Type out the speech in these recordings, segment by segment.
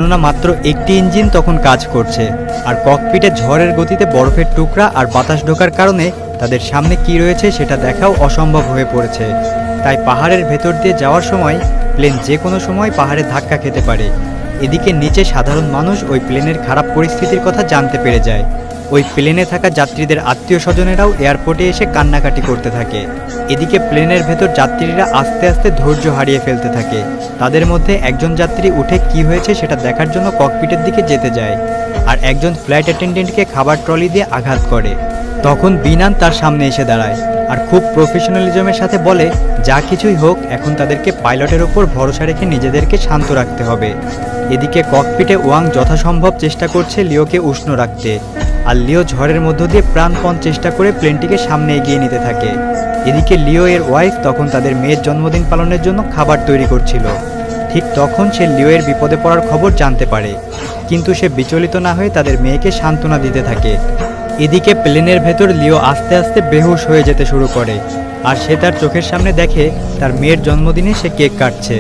কেননা মাত্র একটি ইঞ্জিন তখন কাজ করছে, আর ককপিটে ঝড়ের গতিতে বরফের টুকরা আর বাতাস ঢোকার কারণে তাদের সামনে কি রয়েছে সেটা দেখাও অসম্ভব হয়ে পড়েছে। তাই পাহাড়ের ভেতর দিয়ে যাওয়ার সময় প্লেন যে কোনো সময় পাহাড়ে ধাক্কা খেতে পারে। এদিকে নিচে সাধারণ মানুষ ওই প্লেনের খারাপ পরিস্থিতির কথা জানতে পেরে যায়। ওই প্লেনে থাকা যাত্রীদের আত্মীয় স্বজনেরাও এয়ারপোর্টে এসে কান্নাকাটি করতে থাকে। এদিকে প্লেনের ভেতর যাত্রীরা আস্তে আস্তে ধৈর্য হারিয়ে ফেলতে থাকে। তাদের মধ্যে একজন যাত্রী উঠে কি হয়েছে সেটা দেখার জন্য ককপিটের দিকে যেতে যায়, আর একজন ফ্লাইট অ্যাটেন্ডেন্টকে খাবার ট্রলি দিয়ে আঘাত করে। তখন বিনান তার সামনে এসে দাঁড়ায় আর খুব প্রফেশনালিজমের সাথে বলে, যা কিছুই হোক এখন তাদেরকে পাইলটের ওপর ভরসা রেখে নিজেদেরকে শান্ত রাখতে হবে। এদিকে ককপিটে ওয়াং যথাসম্ভব চেষ্টা করছে লিওকে উষ্ণ রাখতে, আর লিও ঝড়ের মধ্য দিয়ে প্রাণপণ চেষ্টা করে প্লেনটিকে সামনে এগিয়ে নিতে থাকে। এদিকে লিও এর ওয়াইফ তখন তাদের মেয়ের জন্মদিন পালনের জন্য খাবার তৈরি করছিল। ঠিক তখন সে লিও এর বিপদে পড়ার খবর জানতে পারে, কিন্তু সে বিচলিত না হয়ে তাদের মেয়েকে সান্ত্বনা দিতে থাকে। এদিকে প্লেনের ভেতর লিও আস্তে আস্তে বেহুশ হয়ে যেতে শুরু করে, আর সে তার চোখের সামনে দেখে তার মেয়ের জন্মদিনে সে কেক কাটছে।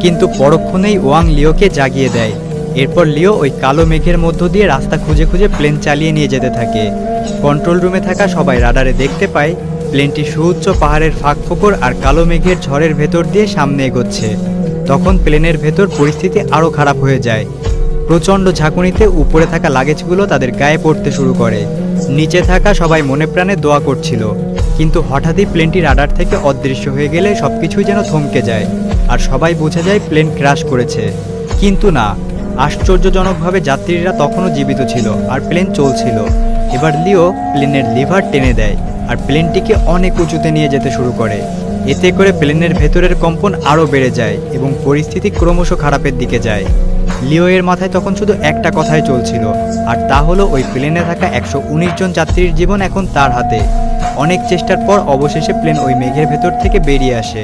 কিন্তু পরক্ষণেই ওয়াং লিওকে জাগিয়ে দেয়। এরপর লিও ওই কালো মেঘের মধ্য দিয়ে রাস্তা খুঁজে খুঁজে প্লেন চালিয়ে নিয়ে যেতে থাকে। কন্ট্রোল রুমে থাকা সবাই রাডারে দেখতে পায় প্লেনটি সুউচ্চ পাহাড়ের ফাঁক ফোকর আর কালো মেঘের ঝড়ের ভেতর দিয়ে সামনে এগোচ্ছে। তখন প্লেনের ভেতর পরিস্থিতি আরও খারাপ হয়ে যায়। প্রচণ্ড ঝাঁকুনিতে উপরে থাকা লাগেজগুলো তাদের গায়ে পড়তে শুরু করে। নিচে থাকা সবাই মনে প্রাণে দোয়া করছিল, কিন্তু হঠাৎই প্লেনটি রাডার থেকে অদৃশ্য হয়ে গেলে সবকিছুই যেন থমকে যায়, আর সবাই বোঝা যায় প্লেন ক্র্যাশ করেছে। কিন্তু না, আশ্চর্যজনকভাবে যাত্রীরা তখনও জীবিত ছিল আর প্লেন চলছিল। এবার লিও প্লেনের লিভার টেনে দেয় আর প্লেনটিকে অনেক উঁচুতে নিয়ে যেতে শুরু করে। এতে করে প্লেনের ভেতরের কম্পন আরও বেড়ে যায় এবং পরিস্থিতি ক্রমশ খারাপের দিকে যায়। লিও এর মাথায় তখন শুধু একটা কথাই চলছিল, আর তা হলো ওই প্লেনে থাকা 119 জন যাত্রীর জীবন এখন তার হাতে। অনেক চেষ্টার পর অবশেষে প্লেন ওই মেঘের ভেতর থেকে বেরিয়ে আসে।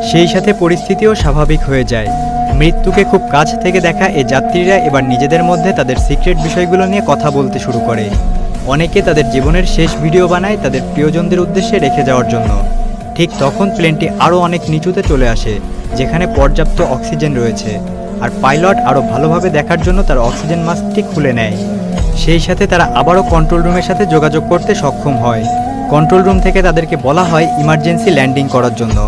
সেই সাথে পরিস্থিতিও স্বাভাবিক হয়ে যায়। মৃত্যুকে খুব কাছ থেকে দেখা এই যাত্রীরা এবার নিজেদের মধ্যে তাদের সিক্রেট বিষয়গুলো নিয়ে কথা বলতে শুরু করে। অনেকে তাদের জীবনের শেষ ভিডিও বানায় তাদের প্রিয়জনদের উদ্দেশ্যে রেখে যাওয়ার জন্য। ঠিক তখন প্লেনটি আরও অনেক নিচুতে চলে আসে, যেখানে পর্যাপ্ত অক্সিজেন রয়েছে, আর পাইলট আরও ভালোভাবে দেখার জন্য তার অক্সিজেন মাস্কটি খুলে নেয়। সেই সাথে তারা আবারও কন্ট্রোল রুমের সাথে যোগাযোগ করতে সক্ষম হয়। কন্ট্রোল রুম থেকে তাদেরকে বলা হয় ইমার্জেন্সি ল্যান্ডিং করার জন্য।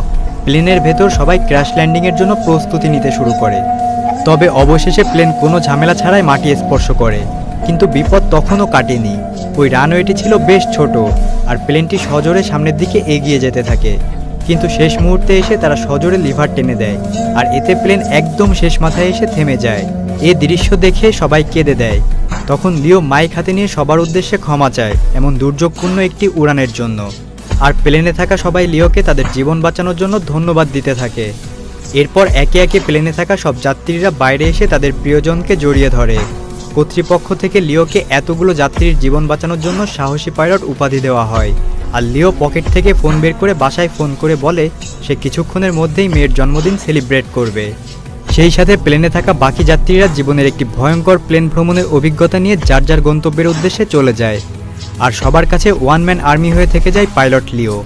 প্লেনের ভেতর সবাই ক্র্যাশ ল্যান্ডিংয়ের জন্য প্রস্তুতি নিতে শুরু করে। তবে অবশেষে প্লেন কোনো ঝামেলা ছাড়াই মাটি স্পর্শ করে, কিন্তু বিপদ তখনও কাটেনি। ওই রানওয়েটি ছিল বেশ ছোট, আর প্লেনটি সজোরে সামনের দিকে এগিয়ে যেতে থাকে। কিন্তু শেষ মুহূর্তে এসে তারা সজোরে লিভার টেনে দেয়, আর এতে প্লেন একদম শেষ মাথায় এসে থেমে যায়। এই দৃশ্য দেখে সবাই কেঁদে দেয়। তখন লিও মাইক হাতে নিয়ে সবার উদ্দেশ্যে ক্ষমা চায় এমন দুর্যোগপূর্ণ একটি উড়ানের জন্য, আর প্লেনে থাকা সবাই লিওকে তাদের জীবন বাঁচানোর জন্য ধন্যবাদ দিতে থাকে। এরপর একে একে প্লেনে থাকা সব যাত্রীরা বাইরে এসে তাদের প্রিয়জনকে জড়িয়ে ধরে। কর্তৃপক্ষ থেকে লিওকে এতগুলো যাত্রীর জীবন বাঁচানোর জন্য সাহসী পাইলট উপাধি দেওয়া হয়। আর লিও পকেট থেকে ফোন বের করে বাসায় ফোন করে বলে সে কিছুক্ষণের মধ্যেই মেয়ের জন্মদিন সেলিব্রেট করবে। সেই সাথে প্লেনে থাকা বাকি যাত্রীরা জীবনের একটি ভয়ঙ্কর প্লেন ভ্রমণের অভিজ্ঞতা নিয়ে যার যার গন্তব্যের উদ্দেশ্যে চলে যায়। আর সবার কাছে ওয়ান ম্যান আর্মি হয়ে থেকে যায় পাইলট লিও।